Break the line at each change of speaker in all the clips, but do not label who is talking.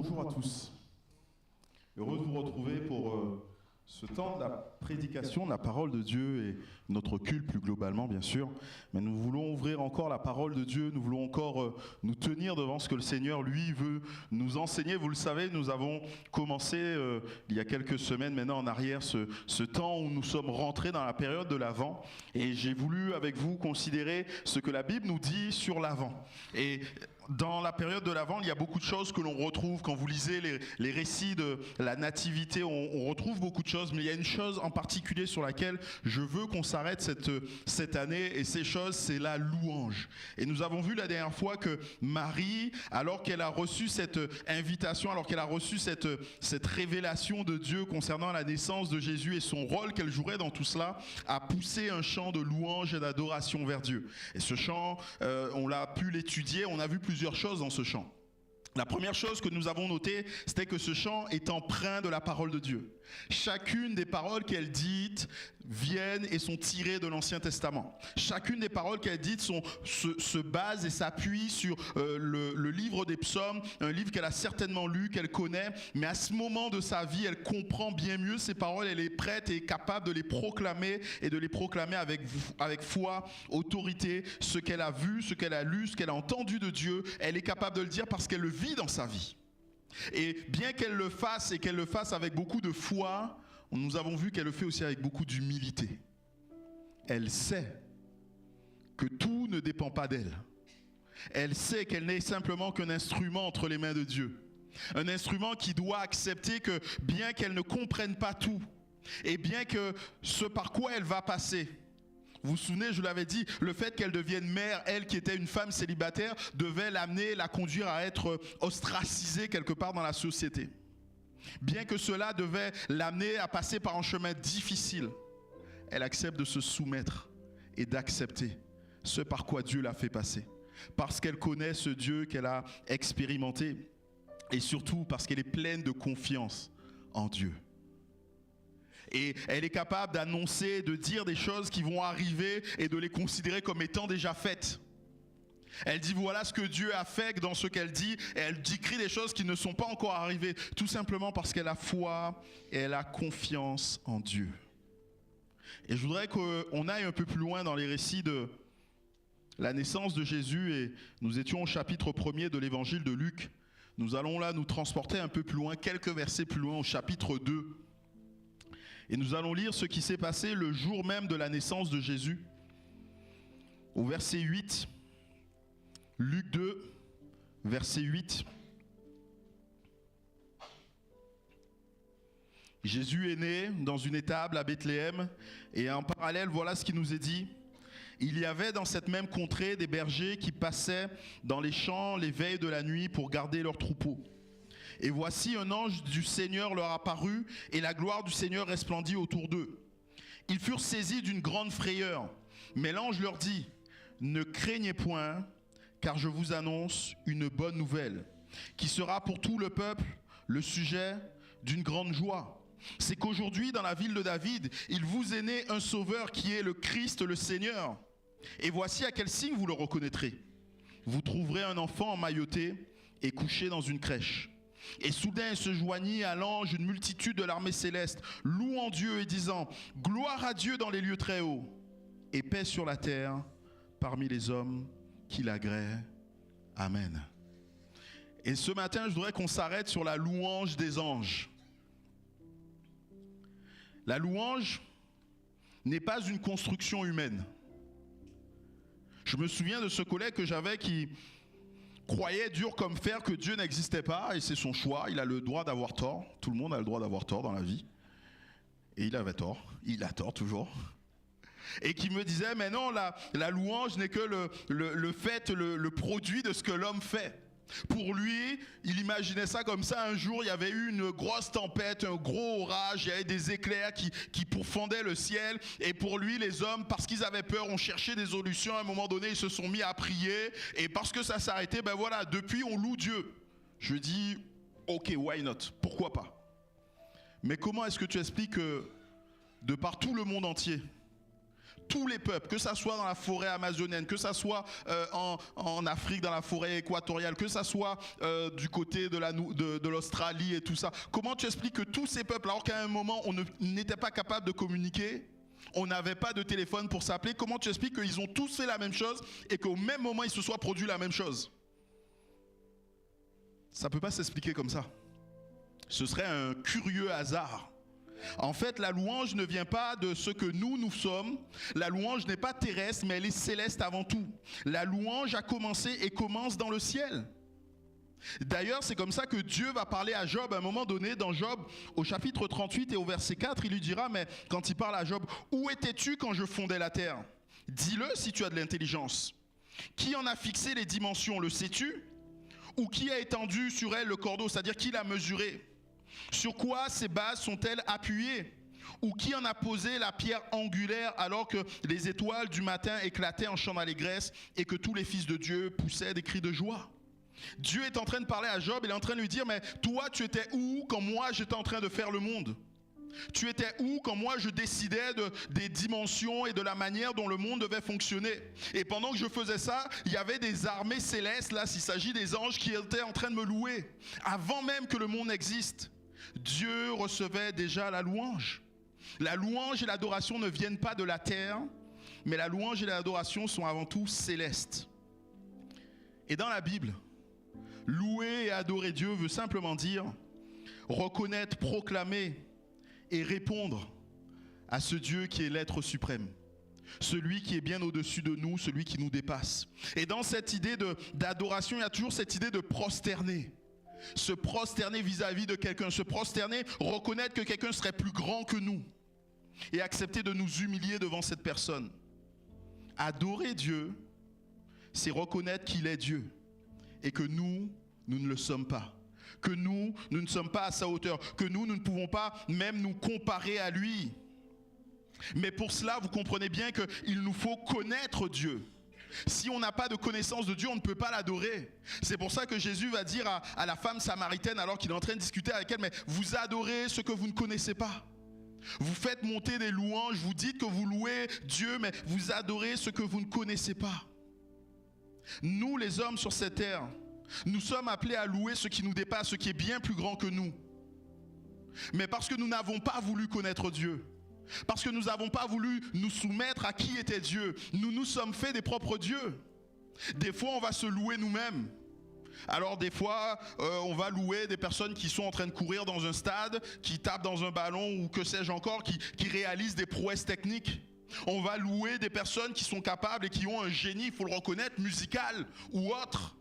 Bonjour à tous. Heureux de vous retrouver pour ce temps de la prédication de la parole de Dieu et notre culte plus globalement bien sûr. Mais nous voulons ouvrir encore la parole de Dieu, nous voulons encore nous tenir devant ce que le Seigneur lui veut nous enseigner. Vous le savez, nous avons commencé il y a quelques semaines maintenant en arrière ce temps où nous sommes rentrés dans la période de l'Avent. Et j'ai voulu avec vous considérer ce que la Bible nous dit sur l'Avent. Et dans la période de l'Avent, il y a beaucoup de choses que l'on retrouve. Quand vous lisez les récits de la nativité, on retrouve beaucoup de choses. Mais il y a une chose en particulier sur laquelle je veux qu'on s'arrête cette année. Et ces choses, c'est la louange. Et nous avons vu la dernière fois que Marie, alors qu'elle a reçu cette invitation, alors qu'elle a reçu cette révélation de Dieu concernant la naissance de Jésus et son rôle qu'elle jouerait dans tout cela, a poussé un chant de louange et d'adoration vers Dieu. Et ce chant, on l'a pu l'étudier, on a vu plusieurs choses dans ce chant. La première chose que nous avons notée, c'était que ce chant est empreint de la parole de Dieu. Chacune des paroles qu'elle dit viennent et sont tirées de l'Ancien Testament. Chacune des paroles qu'elle dit se base et s'appuie sur le livre des psaumes, un livre qu'elle a certainement lu, qu'elle connaît, mais à ce moment de sa vie, elle comprend bien mieux ces paroles, elle est prête et est capable de les proclamer et de les proclamer avec foi, autorité, ce qu'elle a vu, ce qu'elle a lu, ce qu'elle a entendu de Dieu, elle est capable de le dire parce qu'elle le vit dans sa vie. Et bien qu'elle le fasse et qu'elle le fasse avec beaucoup de foi, nous avons vu qu'elle le fait aussi avec beaucoup d'humilité. Elle sait que tout ne dépend pas d'elle. Elle sait qu'elle n'est simplement qu'un instrument entre les mains de Dieu. Un instrument qui doit accepter que bien qu'elle ne comprenne pas tout, et bien que ce par quoi elle va passer, vous vous souvenez, je l'avais dit, le fait qu'elle devienne mère, elle qui était une femme célibataire, devait l'amener, la conduire à être ostracisée quelque part dans la société. Bien que cela devait l'amener à passer par un chemin difficile, elle accepte de se soumettre et d'accepter ce par quoi Dieu l'a fait passer. Parce qu'elle connaît ce Dieu qu'elle a expérimenté et surtout parce qu'elle est pleine de confiance en Dieu. Et elle est capable d'annoncer, de dire des choses qui vont arriver et de les considérer comme étant déjà faites. Elle dit voilà ce que Dieu a fait dans ce qu'elle dit et elle décrit des choses qui ne sont pas encore arrivées tout simplement parce qu'elle a foi et elle a confiance en Dieu. Et je voudrais qu'on aille un peu plus loin dans les récits de la naissance de Jésus et nous étions au chapitre 1er de l'évangile de Luc. Nous allons là nous transporter un peu plus loin, quelques versets plus loin au chapitre 2. Et nous allons lire ce qui s'est passé le jour même de la naissance de Jésus. Au verset 8, Luc 2, verset 8. Jésus est né dans une étable à Bethléem et en parallèle, voilà ce qui nous est dit. Il y avait dans cette même contrée des bergers qui passaient dans les champs les veilles de la nuit pour garder leurs troupeaux. Et voici un ange du Seigneur leur apparut, et la gloire du Seigneur resplendit autour d'eux. Ils furent saisis d'une grande frayeur. Mais l'ange leur dit, « Ne craignez point, car je vous annonce une bonne nouvelle, qui sera pour tout le peuple le sujet d'une grande joie. C'est qu'aujourd'hui, dans la ville de David, il vous est né un sauveur qui est le Christ, le Seigneur. Et voici à quel signe vous le reconnaîtrez. Vous trouverez un enfant emmailloté et couché dans une crèche. » Et soudain il se joignit à l'ange une multitude de l'armée céleste, louant Dieu et disant « Gloire à Dieu dans les lieux très hauts, et paix sur la terre parmi les hommes qui l'agréent. Amen. » Et ce matin, je voudrais qu'on s'arrête sur la louange des anges. La louange n'est pas une construction humaine. Je me souviens de ce collègue que j'avais qui croyait dur comme fer que Dieu n'existait pas et c'est son choix, il a le droit d'avoir tort, tout le monde a le droit d'avoir tort dans la vie et il avait tort, il a tort toujours et qui me disait mais non la louange n'est que le fait, le produit de ce que l'homme fait. Pour lui, il imaginait ça comme ça, un jour il y avait eu une grosse tempête, un gros orage, il y avait des éclairs qui pourfendaient le ciel et pour lui les hommes, parce qu'ils avaient peur, ont cherché des solutions, à un moment donné ils se sont mis à prier et parce que ça s'arrêtait, ben voilà, depuis on loue Dieu. Je dis, ok, why not, pourquoi pas. Mais comment est-ce que tu expliques que de par tout le monde entier, tous les peuples, que ça soit dans la forêt amazonienne, que ça soit en Afrique, dans la forêt équatoriale, que ça soit du côté de l'Australie et tout ça. Comment tu expliques que tous ces peuples, alors qu'à un moment on n'était pas capable de communiquer, on n'avait pas de téléphone pour s'appeler, comment tu expliques qu'ils ont tous fait la même chose et qu'au même moment il se soit produit la même chose? Ça ne peut pas s'expliquer comme ça. Ce serait un curieux hasard. En fait, la louange ne vient pas de ce que nous sommes. La louange n'est pas terrestre, mais elle est céleste avant tout. La louange a commencé et commence dans le ciel. D'ailleurs, c'est comme ça que Dieu va parler à Job à un moment donné. Dans Job, au chapitre 38 et au verset 4, il lui dira, mais quand il parle à Job, « Où étais-tu quand je fondais la terre? Dis-le si tu as de l'intelligence. Qui en a fixé les dimensions, le sais-tu? Ou qui a étendu sur elle le cordeau, c'est-à-dire qui l'a mesuré? Sur quoi ces bases sont-elles appuyées? Ou qui en a posé la pierre angulaire alors que les étoiles du matin éclataient en chant d'allégresse et que tous les fils de Dieu poussaient des cris de joie? » Dieu est en train de parler à Job, il est en train de lui dire, mais toi tu étais où quand moi j'étais en train de faire le monde? Tu étais où quand moi je décidais des dimensions et de la manière dont le monde devait fonctionner? Et pendant que je faisais ça, il y avait des armées célestes, là s'il s'agit des anges qui étaient en train de me louer. Avant même que le monde existe, Dieu recevait déjà la louange. La louange et l'adoration ne viennent pas de la terre, mais la louange et l'adoration sont avant tout célestes. Et dans la Bible, louer et adorer Dieu veut simplement dire reconnaître, proclamer et répondre à ce Dieu qui est l'être suprême, celui qui est bien au-dessus de nous, celui qui nous dépasse. Et dans cette idée d'adoration, il y a toujours cette idée de prosterner. Se prosterner vis-à-vis de quelqu'un, se prosterner, reconnaître que quelqu'un serait plus grand que nous et accepter de nous humilier devant cette personne. Adorer Dieu, c'est reconnaître qu'il est Dieu et que nous ne le sommes pas. Que nous ne sommes pas à sa hauteur. Que nous ne pouvons pas même nous comparer à lui. Mais pour cela, vous comprenez bien qu'il nous faut connaître Dieu. Si on n'a pas de connaissance de Dieu, on ne peut pas l'adorer. C'est pour ça que Jésus va dire à la femme samaritaine, alors qu'il est en train de discuter avec elle, mais vous adorez ce que vous ne connaissez pas. Vous faites monter des louanges, vous dites que vous louez Dieu, mais vous adorez ce que vous ne connaissez pas. Nous, les hommes sur cette terre, nous sommes appelés à louer ce qui nous dépasse, ce qui est bien plus grand que nous. Mais parce que nous n'avons pas voulu connaître Dieu, parce que nous n'avons pas voulu nous soumettre à qui était Dieu, nous nous sommes fait des propres dieux. Des fois, on va se louer nous-mêmes. Alors des fois, on va louer des personnes qui sont en train de courir dans un stade, qui tapent dans un ballon ou que sais-je encore, qui réalisent des prouesses techniques. On va louer des personnes qui sont capables et qui ont un génie, il faut le reconnaître, musical ou autre.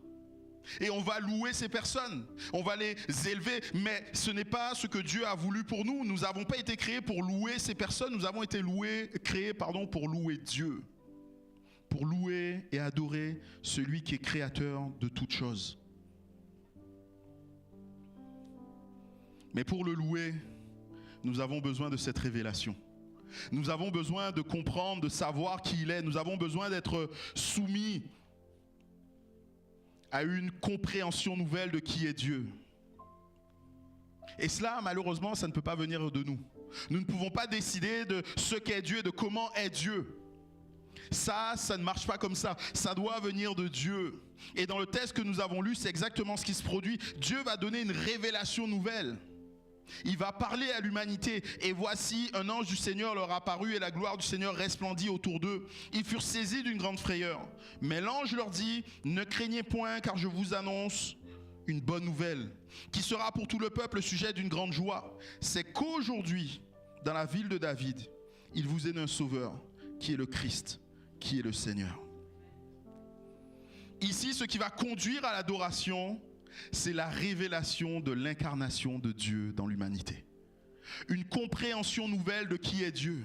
Et on va louer ces personnes, on va les élever, mais ce n'est pas ce que Dieu a voulu pour nous. Nous n'avons pas été créés pour louer ces personnes, nous avons été créés pour louer Dieu. Pour louer et adorer celui qui est créateur de toutes choses. Mais pour le louer, nous avons besoin de cette révélation. Nous avons besoin de comprendre, de savoir qui il est. Nous avons besoin d'être soumis à une compréhension nouvelle de qui est Dieu. Et cela, malheureusement, ça ne peut pas venir de nous. Nous ne pouvons pas décider de ce qu'est Dieu et de comment est Dieu. Ça ne marche pas comme ça. Ça doit venir de Dieu. Et dans le texte que nous avons lu, c'est exactement ce qui se produit. Dieu va donner une révélation nouvelle. Il va parler à l'humanité. Et voici, un ange du Seigneur leur apparut et la gloire du Seigneur resplendit autour d'eux. Ils furent saisis d'une grande frayeur. Mais l'ange leur dit, ne craignez point, car je vous annonce une bonne nouvelle, qui sera pour tout le peuple le sujet d'une grande joie. C'est qu'aujourd'hui, dans la ville de David, il vous est un sauveur, qui est le Christ, qui est le Seigneur. Ici, ce qui va conduire à l'adoration, c'est la révélation de l'incarnation de Dieu dans l'humanité. Une compréhension nouvelle de qui est Dieu.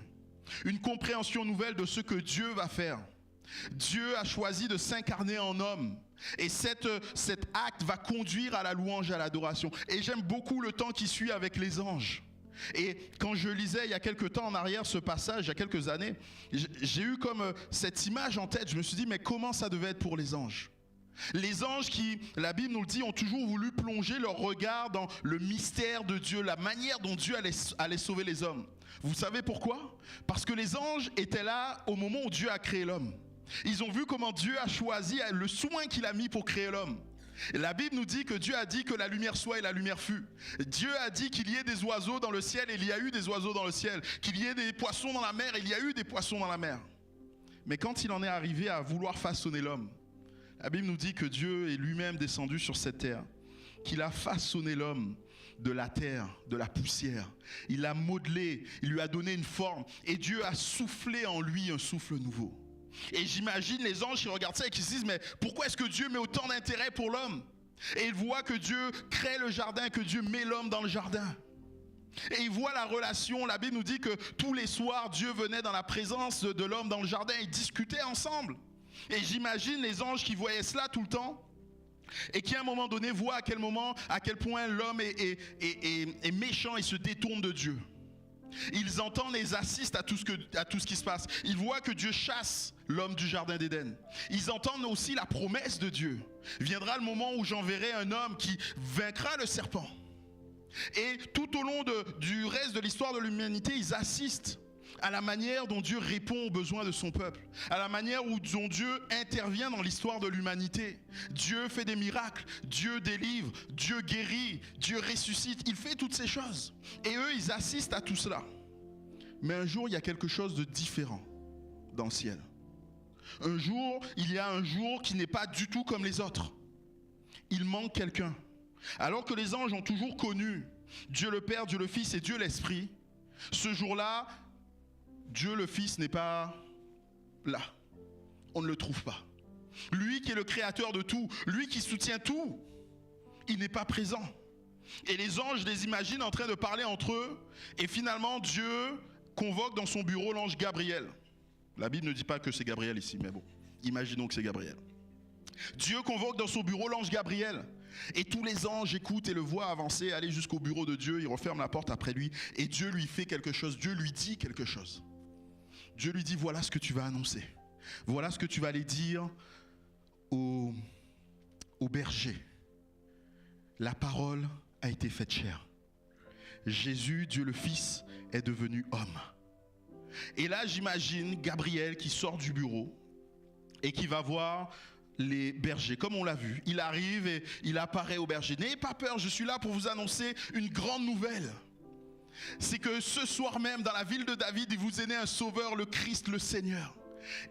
Une compréhension nouvelle de ce que Dieu va faire. Dieu a choisi de s'incarner en homme. Et cet acte va conduire à la louange et à l'adoration. Et j'aime beaucoup le temps qui suit avec les anges. Et quand je lisais il y a quelques temps en arrière ce passage, il y a quelques années, j'ai eu comme cette image en tête. Je me suis dit, mais comment ça devait être pour les anges? Les anges qui, la Bible nous le dit, ont toujours voulu plonger leur regard dans le mystère de Dieu, la manière dont Dieu allait sauver les hommes. Vous savez pourquoi? Parce que les anges étaient là au moment où Dieu a créé l'homme. Ils ont vu comment Dieu a choisi, le soin qu'il a mis pour créer l'homme. Et la Bible nous dit que Dieu a dit que la lumière soit et la lumière fut. Dieu a dit qu'il y ait des oiseaux dans le ciel et il y a eu des oiseaux dans le ciel. Qu'il y ait des poissons dans la mer et il y a eu des poissons dans la mer. Mais quand il en est arrivé à vouloir façonner l'homme, la Bible nous dit que Dieu est lui-même descendu sur cette terre, qu'il a façonné l'homme de la terre, de la poussière. Il l'a modelé, il lui a donné une forme et Dieu a soufflé en lui un souffle nouveau. Et j'imagine les anges qui regardent ça et qui se disent, mais pourquoi est-ce que Dieu met autant d'intérêt pour l'homme? Et ils voient que Dieu crée le jardin, que Dieu met l'homme dans le jardin. Et ils voient la relation. La Bible nous dit que tous les soirs, Dieu venait dans la présence de l'homme dans le jardin et ils discutaient ensemble. Et j'imagine les anges qui voyaient cela tout le temps et qui à un moment donné voient à quel point l'homme est méchant et se détourne de Dieu. Ils entendent et ils assistent à tout ce qui se passe. Ils voient que Dieu chasse l'homme du jardin d'Éden. Ils entendent aussi la promesse de Dieu. Viendra le moment où j'enverrai un homme qui vaincra le serpent. Et tout au long du reste de l'histoire de l'humanité, ils assistent à la manière dont Dieu répond aux besoins de son peuple, à la manière dont Dieu intervient dans l'histoire de l'humanité. Dieu fait des miracles, Dieu délivre, Dieu guérit, Dieu ressuscite, il fait toutes ces choses. Et eux, ils assistent à tout cela. Mais un jour, il y a quelque chose de différent dans le ciel. Un jour, il y a un jour qui n'est pas du tout comme les autres. Il manque quelqu'un. Alors que les anges ont toujours connu Dieu le Père, Dieu le Fils et Dieu l'Esprit, ce jour-là, Dieu le Fils n'est pas là. On ne le trouve pas. Lui qui est le créateur de tout, lui qui soutient tout, il n'est pas présent. Et les anges les imaginent en train de parler entre eux. Et finalement, Dieu convoque dans son bureau l'ange Gabriel. La Bible ne dit pas que c'est Gabriel ici, mais bon, imaginons que c'est Gabriel. Dieu convoque dans son bureau l'ange Gabriel. Et tous les anges écoutent et le voient avancer, aller jusqu'au bureau de Dieu. Il referme la porte après lui. Et Dieu lui fait quelque chose. Dieu lui dit quelque chose. Dieu lui dit, voilà ce que tu vas annoncer. Voilà ce que tu vas aller dire aux bergers. La parole a été faite chair. Jésus, Dieu le Fils, est devenu homme. Et là, j'imagine Gabriel qui sort du bureau et qui va voir les bergers, comme on l'a vu. Il arrive et il apparaît aux bergers. N'ayez pas peur, je suis là pour vous annoncer une grande nouvelle. C'est que ce soir même, dans la ville de David, il vous est né un sauveur, le Christ, le Seigneur.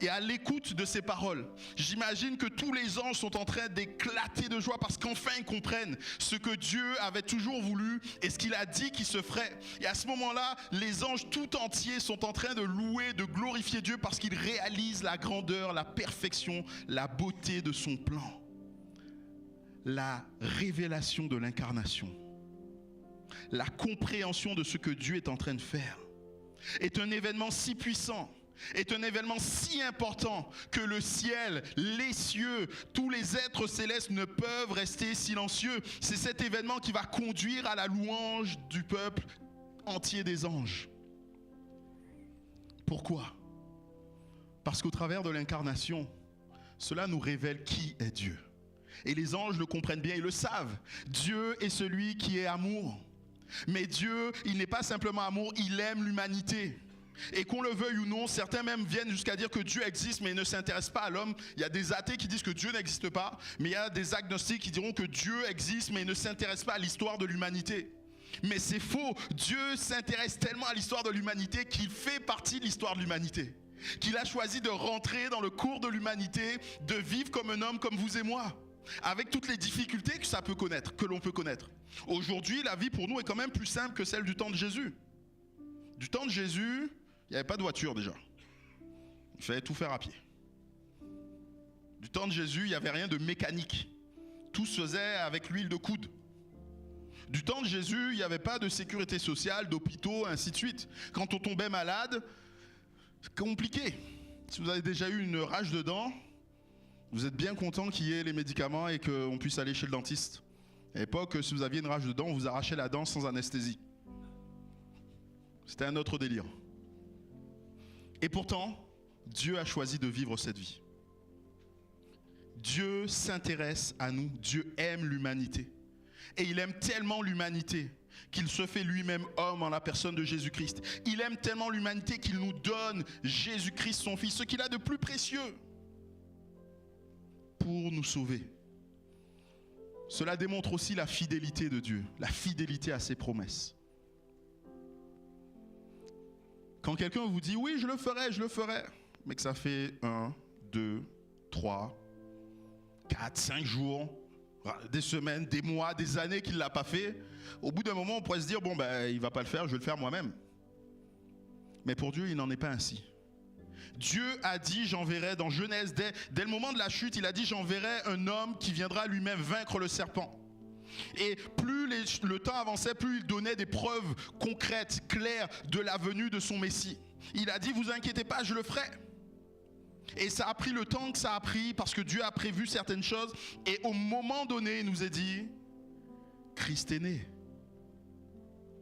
Et à l'écoute de ces paroles, j'imagine que tous les anges sont en train d'éclater de joie parce qu'enfin ils comprennent ce que Dieu avait toujours voulu et ce qu'il a dit qu'il se ferait. Et à ce moment-là, les anges tout entiers sont en train de louer, de glorifier Dieu parce qu'ils réalisent la grandeur, la perfection, la beauté de son plan. La révélation de l'incarnation, la compréhension de ce que Dieu est en train de faire est un événement si puissant, est un événement si important que le ciel, les cieux, tous les êtres célestes ne peuvent rester silencieux. C'est cet événement qui va conduire à la louange du peuple entier des anges. Pourquoi? Parce qu'au travers de l'incarnation, cela nous révèle qui est Dieu. Et les anges le comprennent bien, ils le savent. Dieu est celui qui est amour. Mais Dieu, il n'est pas simplement amour, il aime l'humanité. Et qu'on le veuille ou non, certains même viennent jusqu'à dire que Dieu existe mais il ne s'intéresse pas à l'homme. Il y a des athées qui disent que Dieu n'existe pas, mais il y a des agnostiques qui diront que Dieu existe mais il ne s'intéresse pas à l'histoire de l'humanité. Mais c'est faux, Dieu s'intéresse tellement à l'histoire de l'humanité qu'il fait partie de l'histoire de l'humanité. Qu'il a choisi de rentrer dans le cours de l'humanité, de vivre comme un homme comme vous et moi, avec toutes les difficultés que ça peut connaître, que l'on peut connaître. Aujourd'hui, la vie pour nous est quand même plus simple que celle du temps de Jésus. Du temps de Jésus, il n'y avait pas de voiture déjà. Il fallait tout faire à pied. Du temps de Jésus, il n'y avait rien de mécanique. Tout se faisait avec l'huile de coude. Du temps de Jésus, il n'y avait pas de sécurité sociale, d'hôpitaux, ainsi de suite. Quand on tombait malade, c'est compliqué. Si vous avez déjà eu une rage de dents, vous êtes bien content qu'il y ait les médicaments et qu'on puisse aller chez le dentiste. À l'époque, si vous aviez une rage de dents, on vous arrachait la dent sans anesthésie. C'était un autre délire. Et pourtant, Dieu a choisi de vivre cette vie. Dieu s'intéresse à nous. Dieu aime l'humanité. Et il aime tellement l'humanité qu'il se fait lui-même homme en la personne de Jésus-Christ. Il aime tellement l'humanité qu'il nous donne Jésus-Christ, son Fils, ce qu'il a de plus précieux pour nous sauver. Cela démontre aussi la fidélité de Dieu, la fidélité à ses promesses. Quand quelqu'un vous dit « oui, je le ferai », mais que ça fait 1, 2, 3, 4, 5 jours, des semaines, des mois, des années qu'il ne l'a pas fait, au bout d'un moment, on pourrait se dire « bon, ben, il ne va pas le faire, je vais le faire moi-même ». Mais pour Dieu, il n'en est pas ainsi. Dieu a dit, j'enverrai dans Genèse, dès le moment de la chute, il a dit, j'enverrai un homme qui viendra lui-même vaincre le serpent. Et plus le temps avançait, plus il donnait des preuves concrètes, claires de la venue de son Messie. Il a dit, vous inquiétez pas, je le ferai. Et ça a pris le temps que ça a pris parce que Dieu a prévu certaines choses. Et au moment donné, il nous a dit, Christ est né.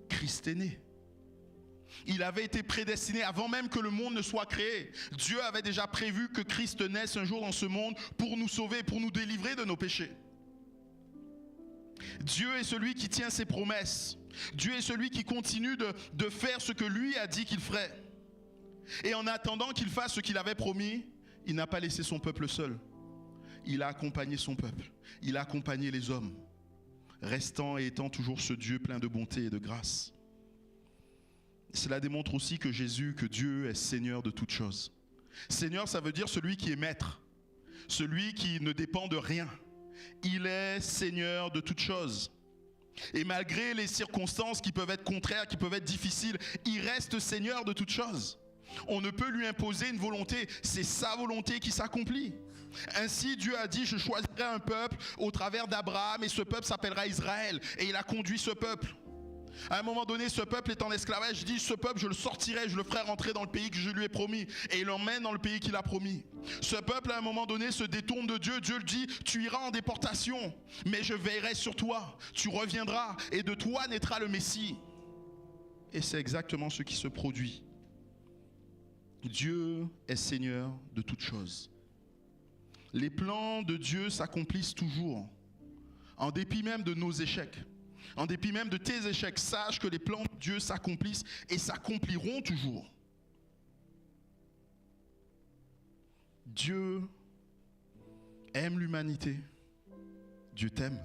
Christ est né. Il avait été prédestiné avant même que le monde ne soit créé. Dieu avait déjà prévu que Christ naisse un jour dans ce monde pour nous sauver, pour nous délivrer de nos péchés. Dieu est celui qui tient ses promesses. Dieu est celui qui continue de faire ce que lui a dit qu'il ferait. Et en attendant qu'il fasse ce qu'il avait promis, il n'a pas laissé son peuple seul. Il a accompagné son peuple. Il a accompagné les hommes, restant et étant toujours ce Dieu plein de bonté et de grâce. Cela démontre aussi que Dieu est Seigneur de toutes choses. Seigneur, ça veut dire celui qui est maître, celui qui ne dépend de rien. Il est Seigneur de toutes choses. Et malgré les circonstances qui peuvent être contraires, qui peuvent être difficiles, il reste Seigneur de toutes choses. On ne peut lui imposer une volonté, c'est sa volonté qui s'accomplit. Ainsi, Dieu a dit, je choisirai un peuple au travers d'Abraham et ce peuple s'appellera Israël. Et il a conduit ce peuple. À un moment donné, ce peuple est en esclavage. Il dit, ce peuple, je le sortirai, je le ferai rentrer dans le pays que je lui ai promis. Et il l'emmène dans le pays qu'il a promis. Ce peuple, à un moment donné, se détourne de Dieu. Dieu le dit, tu iras en déportation, mais je veillerai sur toi. Tu reviendras et de toi naîtra le Messie. Et c'est exactement ce qui se produit. Dieu est Seigneur de toutes choses. Les plans de Dieu s'accomplissent toujours, en dépit même de nos échecs. En dépit même de tes échecs, sache que les plans de Dieu s'accomplissent et s'accompliront toujours. Dieu aime l'humanité. Dieu t'aime.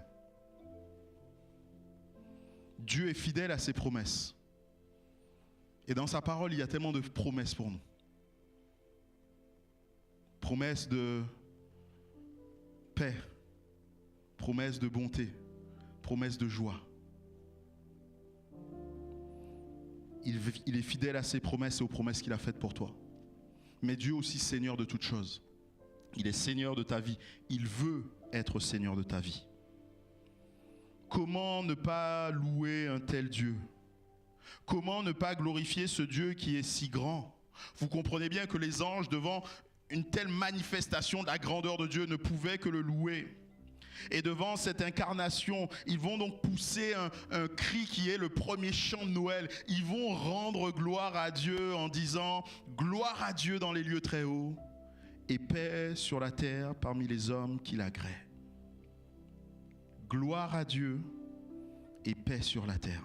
Dieu est fidèle à ses promesses. Et dans sa parole, il y a tellement de promesses pour nous. Promesses de paix, promesses de bonté, promesses de joie. Il est fidèle à ses promesses et aux promesses qu'il a faites pour toi. Mais Dieu aussi Seigneur de toutes choses. Il est Seigneur de ta vie. Il veut être Seigneur de ta vie. Comment ne pas louer un tel Dieu? Comment ne pas glorifier ce Dieu qui est si grand? Vous comprenez bien que les anges, devant une telle manifestation de la grandeur de Dieu, ne pouvaient que le louer. Et devant cette incarnation, ils vont donc pousser un cri qui est le premier chant de Noël. Ils vont rendre gloire à Dieu en disant « Gloire à Dieu dans les lieux très hauts et paix sur la terre parmi les hommes qui l'agréent. » Gloire à Dieu et paix sur la terre.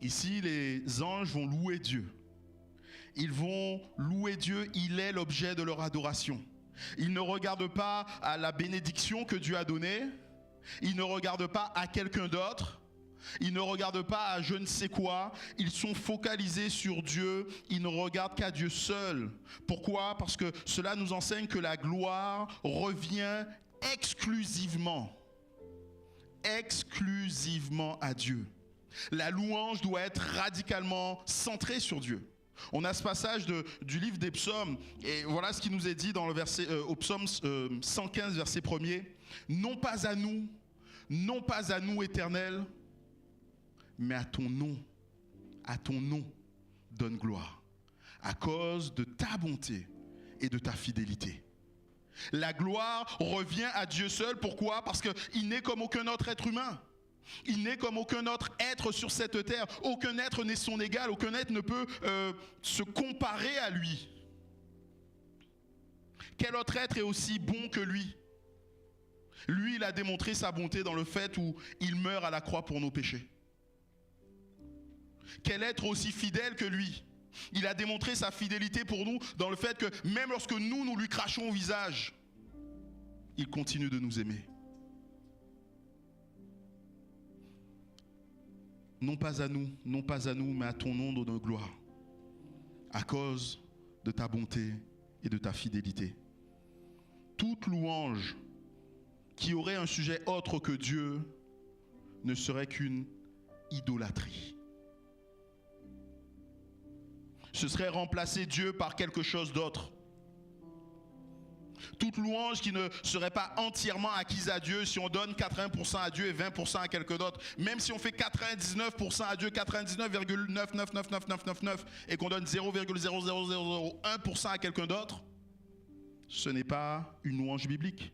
Ici, les anges vont louer Dieu. Ils vont louer Dieu, il est l'objet de leur adoration. Ils ne regardent pas à la bénédiction que Dieu a donnée. Ils ne regardent pas à quelqu'un d'autre. Ils ne regardent pas à je ne sais quoi. Ils sont focalisés sur Dieu. Ils ne regardent qu'à Dieu seul. Pourquoi? Parce que cela nous enseigne que la gloire revient exclusivement à Dieu. La louange doit être radicalement centrée sur Dieu. On a ce passage du livre des psaumes, et voilà ce qui nous est dit dans le verset, au psaume 115, verset 1er. Non pas à nous, Éternel, mais à ton nom donne gloire, à cause de ta bonté et de ta fidélité. La gloire revient à Dieu seul. Pourquoi? Parce qu'il n'est comme aucun autre être humain. Il n'est comme aucun autre être sur cette terre. Aucun être n'est son égal. Aucun être ne peut se comparer à lui. Quel autre être est aussi bon que lui? Lui, il a démontré sa bonté dans le fait où il meurt à la croix pour nos péchés. Quel être aussi fidèle que lui? Il a démontré sa fidélité pour nous dans le fait que même lorsque nous lui crachons au visage, il continue de nous aimer. Non pas à nous, mais à ton nom de gloire, à cause de ta bonté et de ta fidélité. Toute louange qui aurait un sujet autre que Dieu ne serait qu'une idolâtrie. Ce serait remplacer Dieu par quelque chose d'autre. Toute louange qui ne serait pas entièrement acquise à Dieu, si on donne 80% à Dieu et 20% à quelqu'un d'autre, même si on fait 99% à Dieu, 99,999999 et qu'on donne 0,00001% à quelqu'un d'autre, ce n'est pas une louange biblique.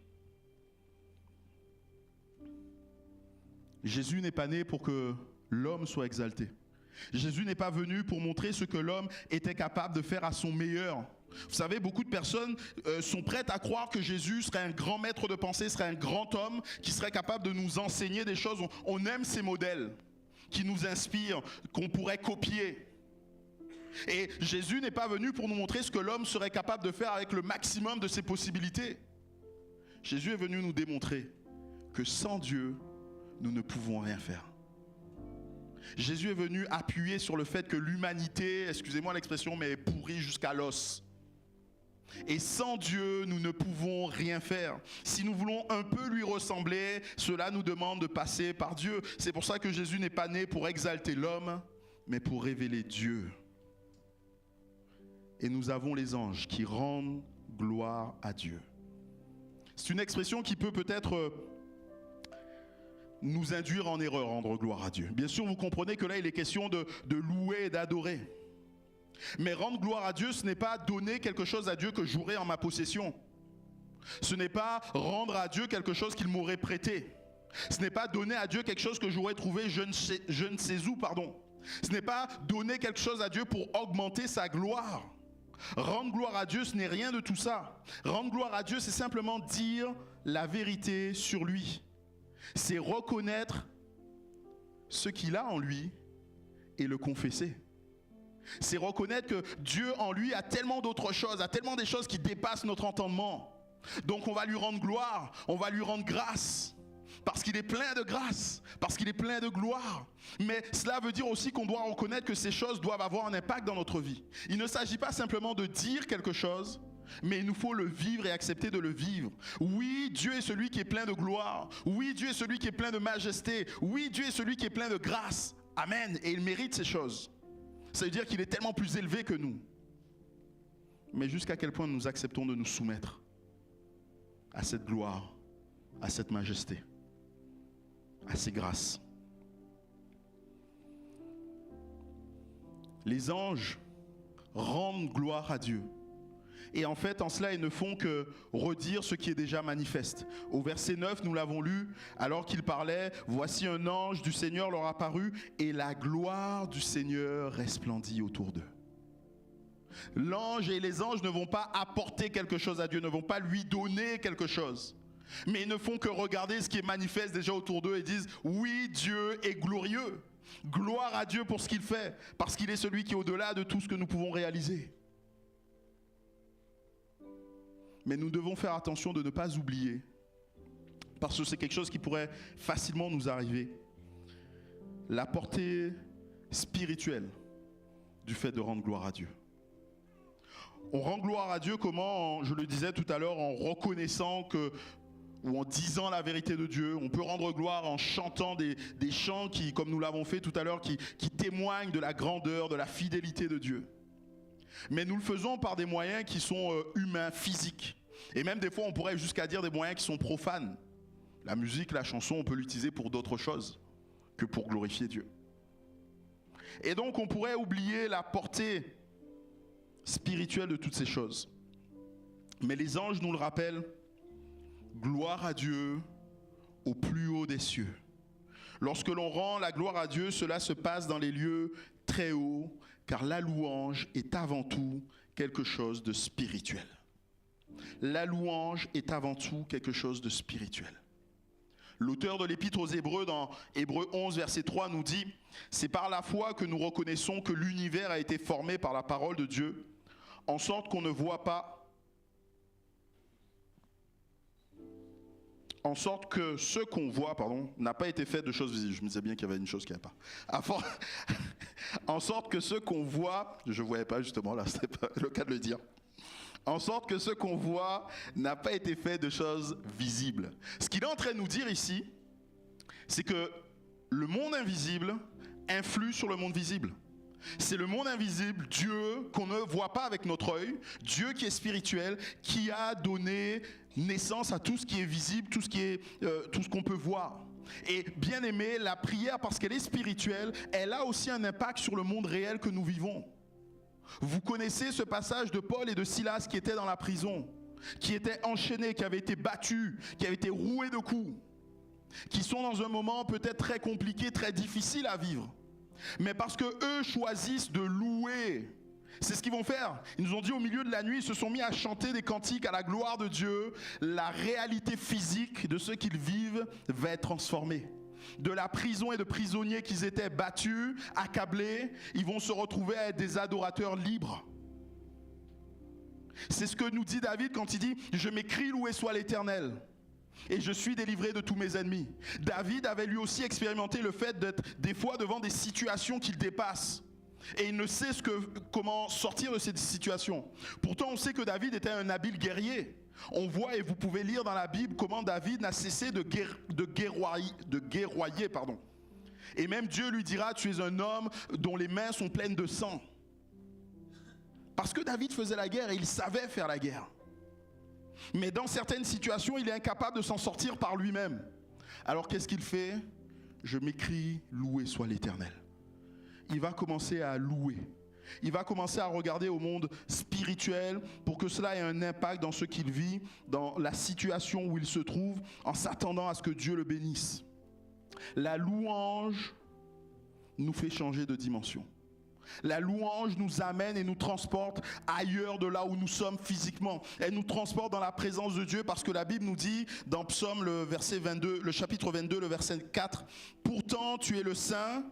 Jésus n'est pas né pour que l'homme soit exalté. Jésus n'est pas venu pour montrer ce que l'homme était capable de faire à son meilleur. Vous savez, beaucoup de personnes sont prêtes à croire que Jésus serait un grand maître de pensée, serait un grand homme qui serait capable de nous enseigner des choses. On aime ces modèles qui nous inspirent, qu'on pourrait copier. Et Jésus n'est pas venu pour nous montrer ce que l'homme serait capable de faire avec le maximum de ses possibilités. Jésus est venu nous démontrer que sans Dieu, nous ne pouvons rien faire. Jésus est venu appuyer sur le fait que l'humanité, excusez-moi l'expression, mais est pourrie jusqu'à l'os. Et sans Dieu, nous ne pouvons rien faire. Si nous voulons un peu lui ressembler, cela nous demande de passer par Dieu. C'est pour ça que Jésus n'est pas né pour exalter l'homme, mais pour révéler Dieu. Et nous avons les anges qui rendent gloire à Dieu. C'est une expression qui peut peut-être nous induire en erreur, rendre gloire à Dieu. Bien sûr, vous comprenez que là, il est question de louer et d'adorer. Mais rendre gloire à Dieu, ce n'est pas donner quelque chose à Dieu que j'aurais en ma possession. Ce n'est pas rendre à Dieu quelque chose qu'il m'aurait prêté. Ce n'est pas donner à Dieu quelque chose que j'aurais trouvé je ne sais où, pardon. Ce n'est pas donner quelque chose à Dieu pour augmenter sa gloire. Rendre gloire à Dieu, ce n'est rien de tout ça. Rendre gloire à Dieu, c'est simplement dire la vérité sur lui. C'est reconnaître ce qu'il a en lui et le confesser. C'est reconnaître que Dieu en lui a tellement d'autres choses, a tellement des choses qui dépassent notre entendement. Donc on va lui rendre gloire, on va lui rendre grâce, parce qu'il est plein de grâce, parce qu'il est plein de gloire. Mais cela veut dire aussi qu'on doit reconnaître que ces choses doivent avoir un impact dans notre vie. Il ne s'agit pas simplement de dire quelque chose, mais il nous faut le vivre et accepter de le vivre. Oui, Dieu est celui qui est plein de gloire. Oui, Dieu est celui qui est plein de majesté. Oui, Dieu est celui qui est plein de grâce. Amen. Et il mérite ces choses. Ça veut dire qu'il est tellement plus élevé que nous. Mais jusqu'à quel point nous acceptons de nous soumettre à cette gloire, à cette majesté, à ces grâces. Les anges rendent gloire à Dieu. Et en fait, en cela, ils ne font que redire ce qui est déjà manifeste. Au verset 9, nous l'avons lu, alors qu'il parlait, voici un ange du Seigneur leur apparut, et la gloire du Seigneur resplendit autour d'eux. L'ange et les anges ne vont pas apporter quelque chose à Dieu, ne vont pas lui donner quelque chose. Mais ils ne font que regarder ce qui est manifeste déjà autour d'eux et disent, oui, Dieu est glorieux. Gloire à Dieu pour ce qu'il fait, parce qu'il est celui qui est au-delà de tout ce que nous pouvons réaliser. Mais nous devons faire attention de ne pas oublier, parce que c'est quelque chose qui pourrait facilement nous arriver, la portée spirituelle du fait de rendre gloire à Dieu. On rend gloire à Dieu comment, je le disais tout à l'heure, en reconnaissant que, ou en disant la vérité de Dieu. On peut rendre gloire en chantant des chants qui, comme nous l'avons fait tout à l'heure, qui témoignent de la grandeur, de la fidélité de Dieu. Mais nous le faisons par des moyens qui sont humains, physiques. Et même des fois, on pourrait jusqu'à dire des moyens qui sont profanes. La musique, la chanson, on peut l'utiliser pour d'autres choses que pour glorifier Dieu. Et donc, on pourrait oublier la portée spirituelle de toutes ces choses. Mais les anges nous le rappellent, gloire à Dieu au plus haut des cieux. Lorsque l'on rend la gloire à Dieu, cela se passe dans les lieux très hauts, car la louange est avant tout quelque chose de spirituel. la louange est avant tout quelque chose de spirituel. L'auteur de l'Épître aux Hébreux, dans Hébreux 11, verset 3, nous dit « C'est par la foi que nous reconnaissons que l'univers a été formé par la parole de Dieu, en sorte qu'on ne voit pas, en sorte que ce qu'on voit, n'a pas été fait de choses visibles. » Je me disais bien qu'il y avait une chose qui n'avait pas. En sorte que ce qu'on voit, je ne voyais pas justement là, ce n'est pas le cas de le dire. En sorte que ce qu'on voit n'a pas été fait de choses visibles. Ce qu'il est en train de nous dire ici, c'est que le monde invisible influe sur le monde visible. C'est le monde invisible, Dieu, qu'on ne voit pas avec notre œil, Dieu qui est spirituel, qui a donné naissance à tout ce qui est visible, tout ce qu'on peut voir. Et bien aimé, la prière, parce qu'elle est spirituelle, elle a aussi un impact sur le monde réel que nous vivons. Vous connaissez ce passage de Paul et de Silas qui étaient dans la prison, qui étaient enchaînés, qui avaient été battus, qui avaient été roués de coups, qui sont dans un moment peut-être très compliqué, très difficile à vivre. Mais parce que eux choisissent de louer, c'est ce qu'ils vont faire. Ils nous ont dit au milieu de la nuit, ils se sont mis à chanter des cantiques à la gloire de Dieu. La réalité physique de ce qu'ils vivent va être transformée. De la prison et de prisonniers qu'ils étaient battus, accablés, ils vont se retrouver à être des adorateurs libres. C'est ce que nous dit David quand il dit « Je m'écrie, loué soit l'Éternel, et je suis délivré de tous mes ennemis ». David avait lui aussi expérimenté le fait d'être des fois devant des situations qu'il dépasse. Et il ne sait comment sortir de cette situation. Pourtant, on sait que David était un habile guerrier. On voit, et vous pouvez lire dans la Bible, comment David n'a cessé de guerroyer. Et même Dieu lui dira, tu es un homme dont les mains sont pleines de sang. Parce que David faisait la guerre et il savait faire la guerre. Mais dans certaines situations, il est incapable de s'en sortir par lui-même. Alors qu'est-ce qu'il fait? Je m'écrie, loué soit l'Éternel. Il va commencer à louer. Il va commencer à regarder au monde spirituel pour que cela ait un impact dans ce qu'il vit, dans la situation où il se trouve, en s'attendant à ce que Dieu le bénisse. La louange nous fait changer de dimension. La louange nous amène et nous transporte ailleurs de là où nous sommes physiquement. Elle nous transporte dans la présence de Dieu parce que la Bible nous dit dans Psaume le chapitre 22, le verset 4, « Pourtant tu es le Saint »,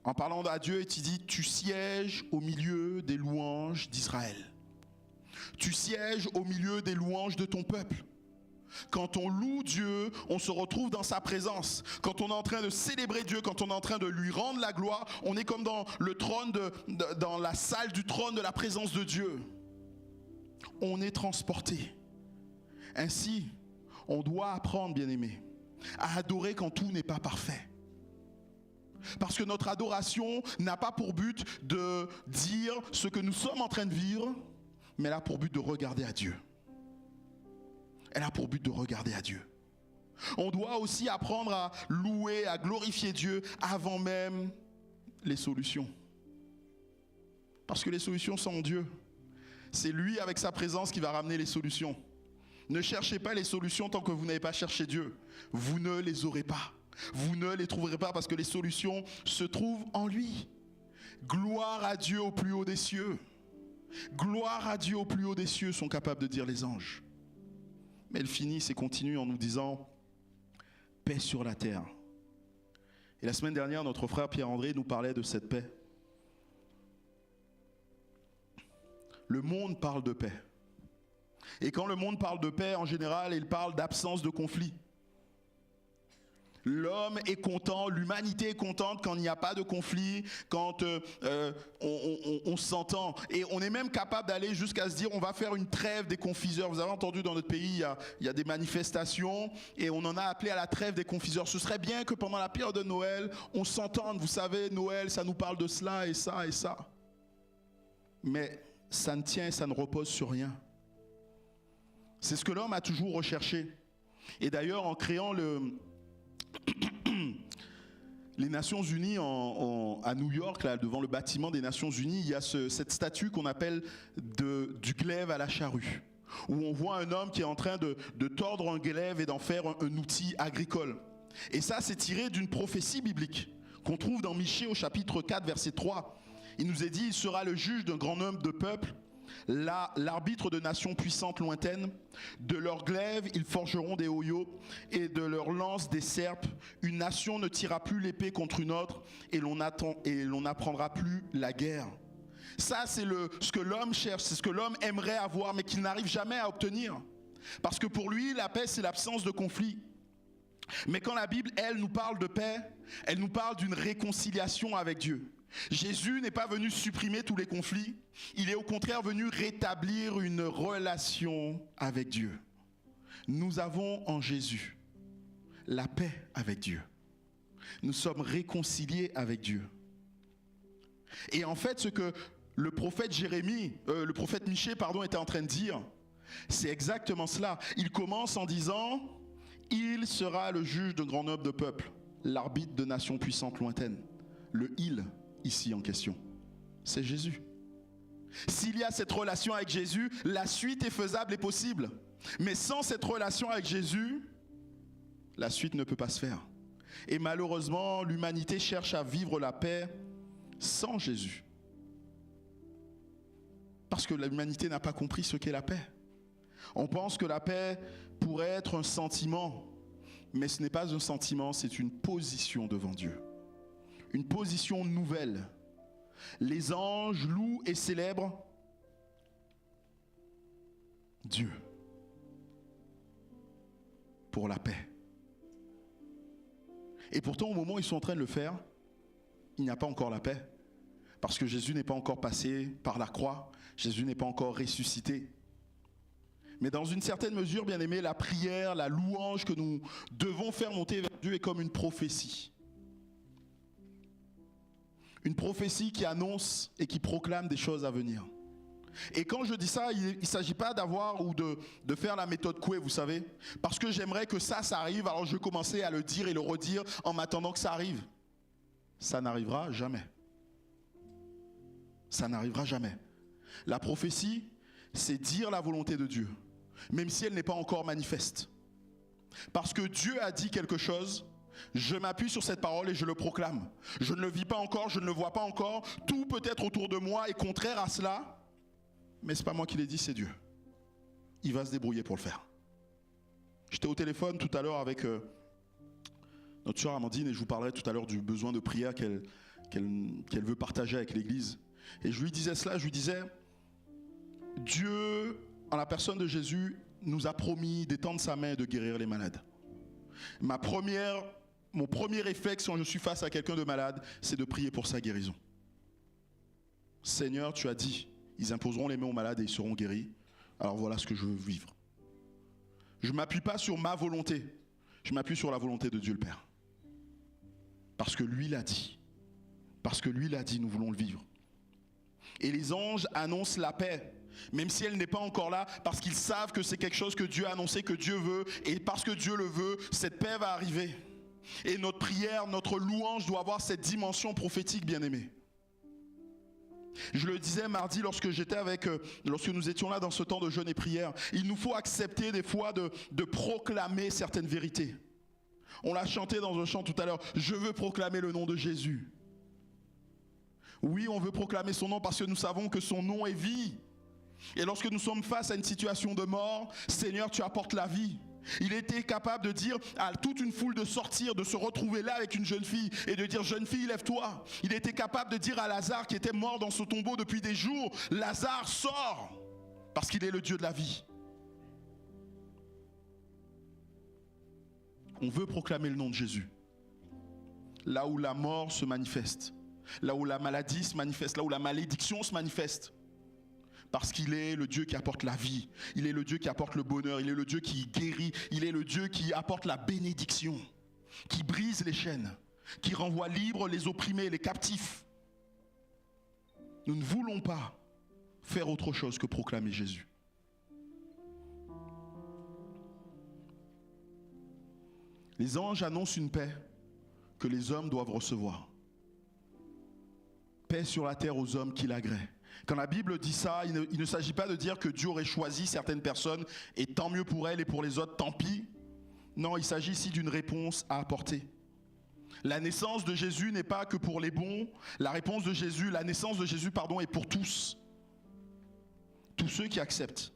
en parlant à Dieu, et il dit « Tu sièges au milieu des louanges d'Israël. Tu sièges au milieu des louanges de ton peuple. » Quand on loue Dieu, on se retrouve dans sa présence. Quand on est en train de célébrer Dieu, quand on est en train de lui rendre la gloire, on est comme dans le trône, dans la salle du trône de la présence de Dieu. On est transporté. Ainsi, on doit apprendre, bien-aimés, à adorer quand tout n'est pas parfait. Parce que notre adoration n'a pas pour but de dire ce que nous sommes en train de vivre, mais elle a pour but de regarder à Dieu. Elle a pour but de regarder à Dieu. On doit aussi apprendre à louer, à glorifier Dieu avant même les solutions. Parce que les solutions sont en Dieu. C'est lui avec sa présence qui va ramener les solutions. Ne cherchez pas les solutions tant que vous n'avez pas cherché Dieu. Vous ne les aurez pas. Vous ne les trouverez pas parce que les solutions se trouvent en lui. Gloire à Dieu au plus haut des cieux. Gloire à Dieu au plus haut des cieux, sont capables de dire les anges. Mais elle finit et continue en nous disant paix sur la terre. Et la semaine dernière, notre frère Pierre-André nous parlait de cette paix. Le monde parle de paix. Et quand le monde parle de paix, en général, il parle d'absence de conflit. L'homme est content, l'humanité est contente quand il n'y a pas de conflit, quand on s'entend. Et on est même capable d'aller jusqu'à se dire on va faire une trêve des confiseurs. Vous avez entendu dans notre pays, il y a des manifestations et on en a appelé à la trêve des confiseurs. Ce serait bien que pendant la période de Noël, on s'entende. Vous savez, Noël, ça nous parle de cela et ça et ça. Mais ça ne tient et ça ne repose sur rien. C'est ce que l'homme a toujours recherché. Et d'ailleurs, en créant les Nations Unies à New York, là, devant le bâtiment des Nations Unies, il y a cette statue qu'on appelle du glaive à la charrue, où on voit un homme qui est en train de tordre un glaive et d'en faire un outil agricole. Et ça, c'est tiré d'une prophétie biblique qu'on trouve dans Michée au chapitre 4, verset 3. Il nous est dit, il sera le juge d'un grand nombre de peuples. l'arbitre de nations puissantes lointaines. De leurs glaives, ils forgeront des hoyaux et de leurs lances des serpes. Une nation ne tirera plus l'épée contre une autre et l'on n'apprendra plus la guerre. Ça, c'est ce que l'homme cherche, c'est ce que l'homme aimerait avoir, mais qu'il n'arrive jamais à obtenir. Parce que pour lui, la paix, c'est l'absence de conflit. Mais quand la Bible, elle, nous parle de paix, elle nous parle d'une réconciliation avec Dieu. Jésus n'est pas venu supprimer tous les conflits, il est au contraire venu rétablir une relation avec Dieu. Nous avons en Jésus la paix avec Dieu. Nous sommes réconciliés avec Dieu. Et en fait, ce que le prophète Michée, était en train de dire, c'est exactement cela. Il commence en disant, il sera le juge de grand nombre de peuples, l'arbitre de nations puissantes lointaines. Le il ici en question, c'est Jésus. S'il y a cette relation avec Jésus, la suite est faisable et possible. Mais sans cette relation avec Jésus, la suite ne peut pas se faire. Et malheureusement, l'humanité cherche à vivre la paix sans Jésus. Parce que l'humanité n'a pas compris ce qu'est la paix. On pense que la paix pourrait être un sentiment, mais ce n'est pas un sentiment, c'est une position devant Dieu. Une position nouvelle. Les anges louent et célèbrent Dieu pour la paix. Et pourtant, au moment où ils sont en train de le faire, il n'y a pas encore la paix. Parce que Jésus n'est pas encore passé par la croix. Jésus n'est pas encore ressuscité. Mais dans une certaine mesure, bien aimé, la prière, la louange que nous devons faire monter vers Dieu est comme une prophétie. Une prophétie qui annonce et qui proclame des choses à venir. Et quand je dis ça, il ne s'agit pas d'avoir ou de faire la méthode Coué, vous savez. Parce que j'aimerais que ça arrive, alors je vais commencer à le dire et le redire en m'attendant que ça arrive. Ça n'arrivera jamais. Ça n'arrivera jamais. La prophétie, c'est dire la volonté de Dieu, même si elle n'est pas encore manifeste. Parce que Dieu a dit quelque chose, je m'appuie sur cette parole et je le proclame. Je ne le vis pas encore, je ne le vois pas encore. Tout peut être autour de moi est contraire à cela, mais ce n'est pas moi qui l'ai dit, c'est Dieu. Il va se débrouiller pour le faire. J'étais au téléphone tout à l'heure avec notre sœur Amandine et je vous parlerai tout à l'heure du besoin de prière qu'elle veut partager avec l'Église. Et je lui disais cela, je lui disais, Dieu, en la personne de Jésus, nous a promis d'étendre sa main et de guérir les malades. Mon premier réflexe quand je suis face à quelqu'un de malade, c'est de prier pour sa guérison. Seigneur, tu as dit, ils imposeront les mains aux malades et ils seront guéris. Alors voilà ce que je veux vivre. Je ne m'appuie pas sur ma volonté, je m'appuie sur la volonté de Dieu le Père. Parce que lui l'a dit. Parce que lui l'a dit, nous voulons le vivre. Et les anges annoncent la paix, même si elle n'est pas encore là, parce qu'ils savent que c'est quelque chose que Dieu a annoncé, que Dieu veut, et parce que Dieu le veut, cette paix va arriver. Et notre prière, notre louange doit avoir cette dimension prophétique, bien-aimée. Je le disais mardi lorsque nous étions là dans ce temps de jeûne et prière, il nous faut accepter des fois de proclamer certaines vérités. On l'a chanté dans un chant tout à l'heure, je veux proclamer le nom de Jésus. Oui, on veut proclamer son nom parce que nous savons que son nom est vie. Et lorsque nous sommes face à une situation de mort, Seigneur, tu apportes la vie. Il était capable de dire à toute une foule de sortir, de se retrouver là avec une jeune fille et de dire, jeune fille, lève-toi. Il était capable de dire à Lazare qui était mort dans ce tombeau depuis des jours, Lazare, sors, parce qu'il est le Dieu de la vie. On veut proclamer le nom de Jésus. Là où la mort se manifeste. Là où la maladie se manifeste, là où la malédiction se manifeste. Parce qu'il est le Dieu qui apporte la vie. Il est le Dieu qui apporte le bonheur. Il est le Dieu qui guérit. Il est le Dieu qui apporte la bénédiction. Qui brise les chaînes. Qui renvoie libres les opprimés, les captifs. Nous ne voulons pas faire autre chose que proclamer Jésus. Les anges annoncent une paix que les hommes doivent recevoir. Paix sur la terre aux hommes qui l'agréent. Quand la Bible dit ça, il ne s'agit pas de dire que Dieu aurait choisi certaines personnes et tant mieux pour elles et pour les autres, tant pis. Non, il s'agit ici d'une réponse à apporter. La naissance de Jésus n'est pas que pour les bons. La naissance de Jésus, est pour tous. tous ceux qui acceptent,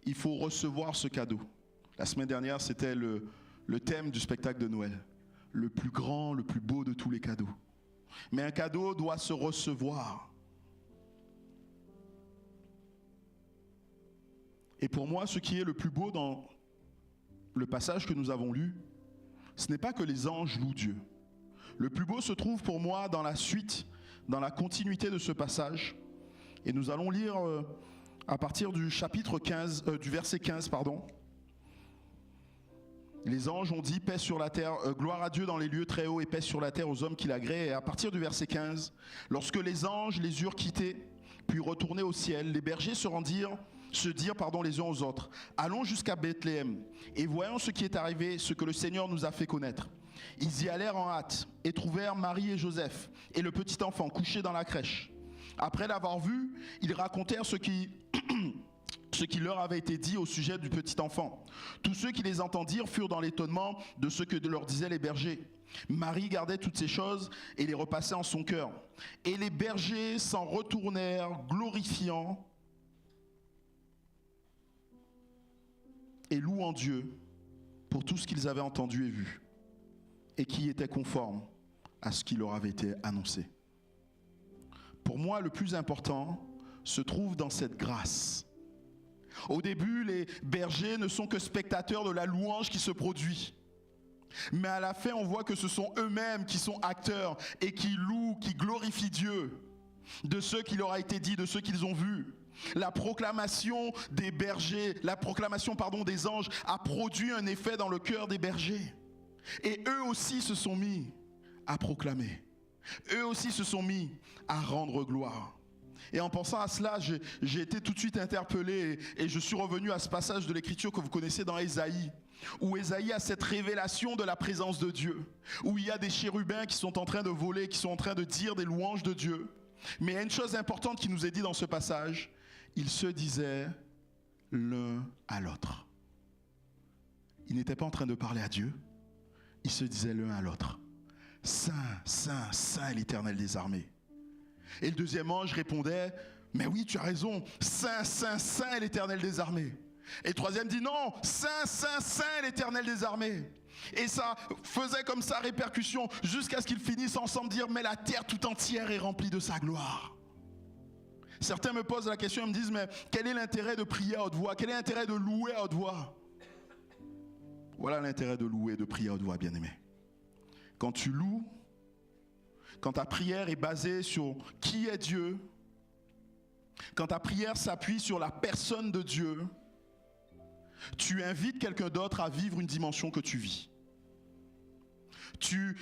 il faut recevoir ce cadeau. La semaine dernière, c'était le thème du spectacle de Noël. Le plus grand, le plus beau de tous les cadeaux. Mais un cadeau doit se recevoir. Et pour moi, ce qui est le plus beau dans le passage que nous avons lu, ce n'est pas que les anges louent Dieu. Le plus beau se trouve pour moi dans la suite, dans la continuité de ce passage. Et nous allons lire à partir du chapitre 15, du verset 15, pardon. Les anges ont dit paix sur la terre, gloire à Dieu dans les lieux très hauts et paix sur la terre aux hommes qui l'agréent. Et à partir du verset 15, lorsque les anges les eurent quittés, puis retournés au ciel, les bergers se dirent les uns aux autres, allons jusqu'à Bethléem et voyons ce qui est arrivé, ce que le Seigneur nous a fait connaître. Ils y allèrent en hâte et trouvèrent Marie et Joseph et le petit enfant couché dans la crèche. Après l'avoir vu, ils racontèrent ce qui leur avait été dit au sujet du petit enfant. Tous ceux qui les entendirent furent dans l'étonnement de ce que leur disaient les bergers. Marie gardait toutes ces choses et les repassait en son cœur. Et les bergers s'en retournèrent, glorifiant et louant Dieu pour tout ce qu'ils avaient entendu et vu, et qui était conforme à ce qui leur avait été annoncé. Pour moi, le plus important se trouve dans cette grâce. Au début, les bergers ne sont que spectateurs de la louange qui se produit. Mais à la fin, on voit que ce sont eux-mêmes qui sont acteurs et qui louent, qui glorifient Dieu de ce qui leur a été dit, de ce qu'ils ont vu. La proclamation des bergers, des anges a produit un effet dans le cœur des bergers. Et eux aussi se sont mis à proclamer. Eux aussi se sont mis à rendre gloire. Et en pensant à cela, j'ai été tout de suite interpellé et je suis revenu à ce passage de l'Écriture que vous connaissez dans Ésaïe, où Ésaïe a cette révélation de la présence de Dieu, où il y a des chérubins qui sont en train de voler, qui sont en train de dire des louanges de Dieu. Mais il y a une chose importante qui nous est dit dans ce passage, ils se disaient l'un à l'autre. Ils n'étaient pas en train de parler à Dieu, ils se disaient l'un à l'autre. Saint, Saint, Saint est l'Éternel des armées. Et le deuxième ange répondait, mais oui, tu as raison, Saint, Saint, Saint est l'Éternel des armées. Et le troisième dit non, Saint, Saint, Saint est l'Éternel des armées. Et ça faisait comme ça répercussion jusqu'à ce qu'ils finissent ensemble dire, mais la terre tout entière est remplie de sa gloire. Certains me posent la question et me disent, mais quel est l'intérêt de prier à haute voix? Quel est l'intérêt de louer à haute voix? Voilà l'intérêt de louer, de prier à haute voix, bien-aimés. Quand tu loues, quand ta prière est basée sur qui est Dieu, quand ta prière s'appuie sur la personne de Dieu, tu invites quelqu'un d'autre à vivre une dimension que tu vis. Tu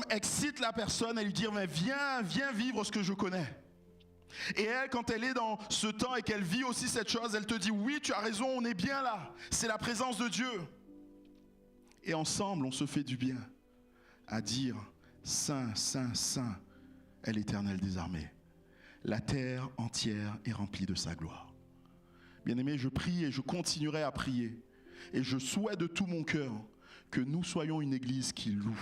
excites la personne à lui dire, mais viens vivre ce que je connais. Et elle, quand elle est dans ce temps et qu'elle vit aussi cette chose, elle te dit, oui, tu as raison, on est bien là. C'est la présence de Dieu. Et ensemble, on se fait du bien à dire, Saint, Saint, Saint est l'Éternel des armées. La terre entière est remplie de sa gloire. Bien-aimés, je prie et je continuerai à prier. Et je souhaite de tout mon cœur que nous soyons une église qui loue.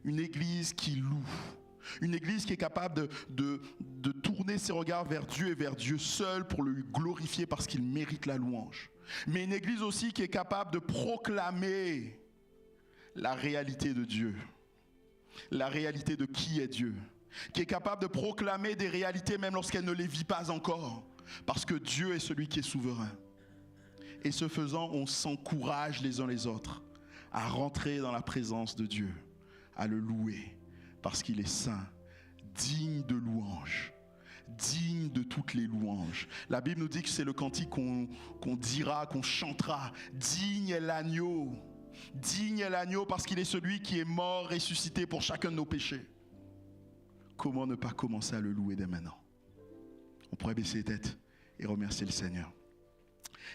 Une église qui loue. Une église qui est capable de tourner ses regards vers Dieu et vers Dieu seul pour le glorifier parce qu'il mérite la louange. Mais une église aussi qui est capable de proclamer la réalité de Dieu. La réalité de qui est Dieu. Qui est capable de proclamer des réalités même lorsqu'elle ne les vit pas encore. Parce que Dieu est celui qui est souverain. Et ce faisant, on s'encourage les uns les autres à rentrer dans la présence de Dieu, à le louer, parce qu'il est saint, digne de louange, digne de toutes les louanges. La Bible nous dit que c'est le cantique qu'on dira, qu'on chantera. Digne est l'agneau parce qu'il est celui qui est mort, ressuscité pour chacun de nos péchés. Comment ne pas commencer à le louer dès maintenant? On pourrait baisser les têtes et remercier le Seigneur.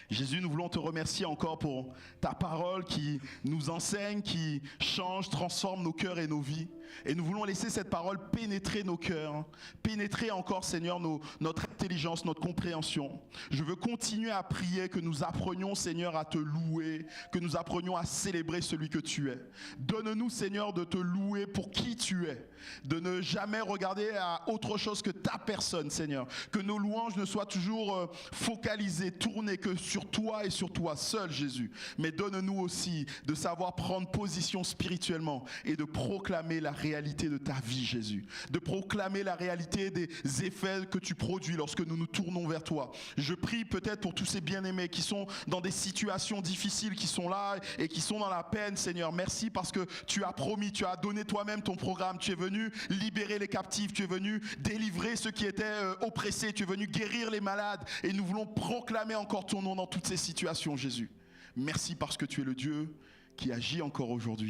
Jésus, nous voulons te remercier encore pour ta parole qui nous enseigne, qui change, transforme nos cœurs et nos vies. Et nous voulons laisser cette parole pénétrer nos cœurs, pénétrer encore, Seigneur, notre intelligence, notre compréhension. Je veux continuer à prier que nous apprenions, Seigneur, à te louer, que nous apprenions à célébrer celui que tu es. Donne-nous, Seigneur, de te louer pour qui tu es, de ne jamais regarder à autre chose que ta personne, Seigneur. Que nos louanges ne soient toujours focalisées, tournées que sur toi et sur toi seul, Jésus. Mais donne-nous aussi de savoir prendre position spirituellement et de proclamer la réalité de ta vie, Jésus. De proclamer la réalité des effets que tu produis lorsque nous nous tournons vers toi. Je prie peut-être pour tous ces bien-aimés qui sont dans des situations difficiles, qui sont là et qui sont dans la peine, Seigneur. Merci parce que tu as promis, tu as donné toi-même ton programme. Tu es venu libérer les captifs, tu es venu délivrer ceux qui étaient oppressés, tu es venu guérir les malades. Et nous voulons proclamer encore ton nom dans toutes ces situations, Jésus. Merci parce que tu es le Dieu qui agit encore aujourd'hui.